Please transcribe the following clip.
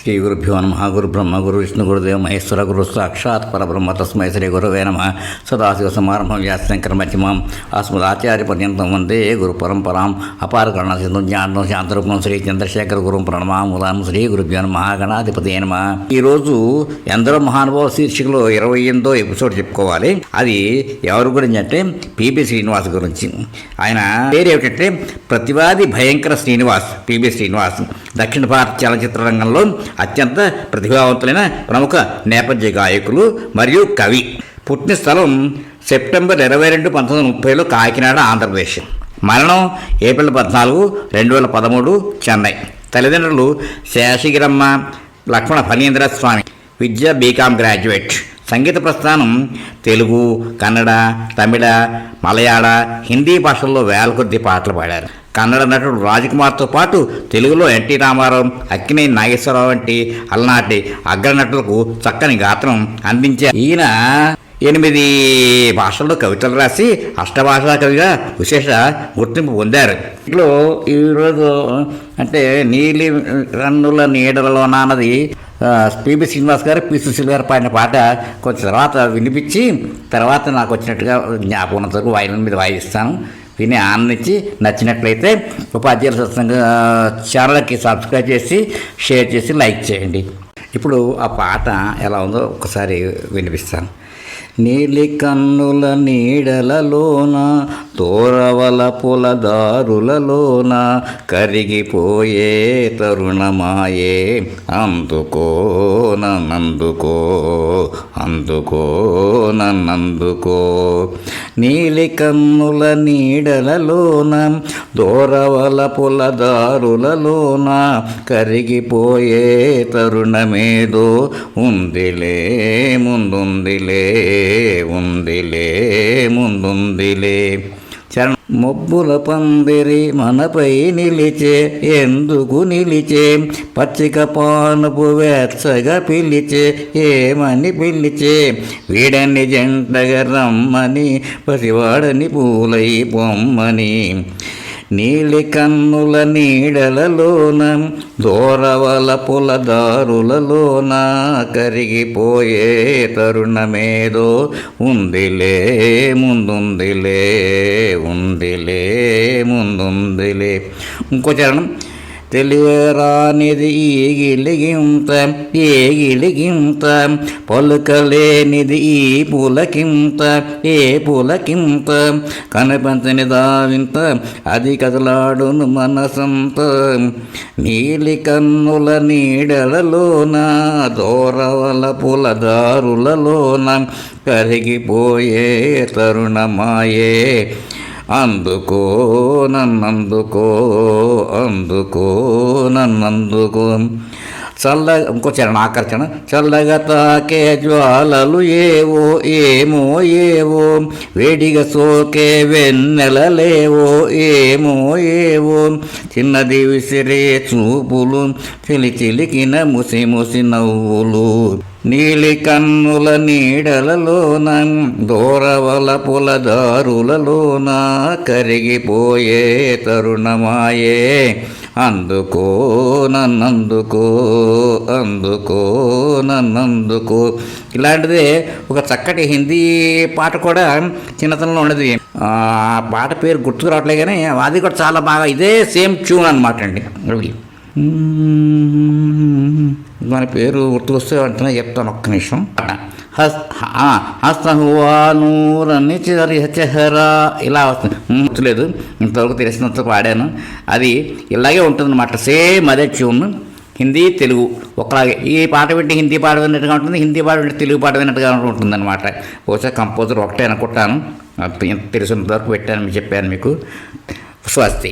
శ్రీ గురుభ్యో నమః. గురు బ్రహ్మ గురు విష్ణు గురుదేవ మహేశ్వర గురు సాక్షాత్ పరబ్రహ్మ తస్మై శ్రీ గురవే నమః. సదాశివ సమారంభం వ్యాసశంకర మధ్యమాం అస్మదాచార్య పర్యంతం వందే గురు పరంపరాం. అపార కరుణ సింధు జ్ఞానం శాంతరూపం శ్రీ చంద్రశేఖర గురుం ప్రణమామూలాం. శ్రీ గురుభ్యో నమః. గణాధిపతి నమః. ఈరోజు ఎందరో మహానుభావ శీర్షికలో 28వ ఎపిసోడ్ చెప్పుకోవాలి. అది ఎవరి గురించి అంటే పిబి శ్రీనివాస్ గురించి. ఆయన పేరు ఏమిటంటే ప్రతివాది భయంకర శ్రీనివాస్. పిబి శ్రీనివాస్ దక్షిణ భారత చలనచిత్ర రంగంలో అత్యంత ప్రతిభావంతులైన ప్రముఖ నేపథ్య గాయకులు మరియు కవి. పుట్టిన స్థలం సెప్టెంబర్ 22, 1930 కాకినాడ, ఆంధ్రప్రదేశ్. మరణం ఏప్రిల్ 14, 2013 చెన్నై. తల్లిదండ్రులు శేషగిరమ్మ, లక్ష్మణ ఫణీంద్ర స్వామి. విద్య బీకామ్ గ్రాడ్యుయేట్. సంగీత ప్రస్థానం తెలుగు, కన్నడ, తమిళ, మలయాళ, హిందీ భాషల్లో వేల కొద్ది పాటలు పాడారు. కన్నడ నటుడు రాజ్కుమార్తో పాటు తెలుగులో ఎన్టీ రామారావు, అక్కినేని నాగేశ్వరరావు వంటి అలనాటి అగ్రనటులకు చక్కని గాత్రం అందించారు. ఈయన 8 భాషల్లో కవితలు రాసి అష్టభాషా కవిగా విశేష గుర్తింపు పొందారు. ఇంట్లో ఈరోజు అంటే నీలి కన్నుల నీడలలోన అన్నది పిబి శ్రీనివాస్ గారు, పి సుశీల్ గారు పాడిన పాట కొంచెం తర్వాత వినిపించి తర్వాత నాకు వచ్చినట్టుగా జ్ఞాపకం ఉన్నంత వరకు వాయిలిన్ మీద వాయిస్తాను. విని ఆనందించి నచ్చినట్లయితే ఉపాధ్యాయుల సత్సంగ ఛానల్కి సబ్స్క్రైబ్ చేసి షేర్ చేసి లైక్ చేయండి. ఇప్పుడు ఆ పాట ఎలా ఉందో ఒకసారి వినిపిస్తాను. నీలి కన్నుల నీడలలోన తోరవల పొలదారులలోన కరిగిపోయే తరుణమాయే అందుకో నన్నందుకో అందుకో నన్నందుకో. నీలి కన్నుల నీడలలోన దోరవల పొలదారులలోన కరిగిపోయే తరుణమేదో ఉందిలే ముందుందిలే ఉందిలే ముందుందిలే. చరణం. మొబ్బుల పందిరి మనపై నిలిచే ఎందుకు నిలిచే పచ్చిక పానుపు వెచ్చగా పిలిచే ఏమని పిలిచే వీడని జంటగా రమ్మని పసివాడని పూలై పొమ్మని. నీలి కన్నుల నీడలలోన దోరవల పొలదారులలోన కరిగిపోయే తరుణమేదో ఉందిలే ముందుందిలే ఉందిలే ముందుందిలే. ఇంకో చరణం. తెలియరానిది ఈ గిలిగింత ఏ గిలిగింత పలుకలేనిది ఈ పులకింత ఏ పులకింత కనపంచని దావింత అది కదలాడును మనసంత. నీలి కన్నుల నీడలలోన దోరవల పులదారులలోన కరిగిపోయే తరుణమాయే అందుకో నన్నందుకో అందుకో నన్నందుకో. ఇంకో చరణ ఆకర్షణ. చల్లగా తాకే జ్వాలలు ఏవో ఏమో ఏవో వేడిగా సోకే వెన్నెలలేవో ఏమో ఏవో చిన్నది విసిరే చూపులు చిలికిన ముసి ముసి నవ్వులు. నీలి కన్నుల నీడలలోన దోరవల పొలదారులలోన కరిగిపోయే తరుణమాయే అందుకో నన్నందుకో అందుకో నన్నందుకో. ఇలాంటిదే ఒక చక్కటి హిందీ పాట కూడా చిన్నతనంలో ఉండేది. ఆ పాట పేరు గుర్తుకు రావట్లే కానీ అది కూడా చాలా బాగా ఇదే సేమ్ ట్యూన్ అనమాట అండి. మన పేరు గుర్తుకొస్తే వెంటనే చెప్తాను, ఒక్క నిమిషం. హస్తహువానూరని చెహరా ఇలా వస్తుంది. గుర్తులేదు, ఇంతవరకు తెలిసినంత పాడాను. అది ఇలాగే ఉంటుందన్నమాట, సేమ్ అదే ట్యూన్. హిందీ తెలుగు ఒకలాగే. ఈ పాట వింటే హిందీ పాట విన్నట్టుగా ఉంటుంది, హిందీ పాట వింటే తెలుగు పాట విన్నట్టుగా ఉంటుంది అనమాట. బహుశా కంపోజర్ ఒకటే అనుకుంటాను. తెలిసినంత వరకు పెట్టాను, చెప్పాను మీకు. స్వస్తి.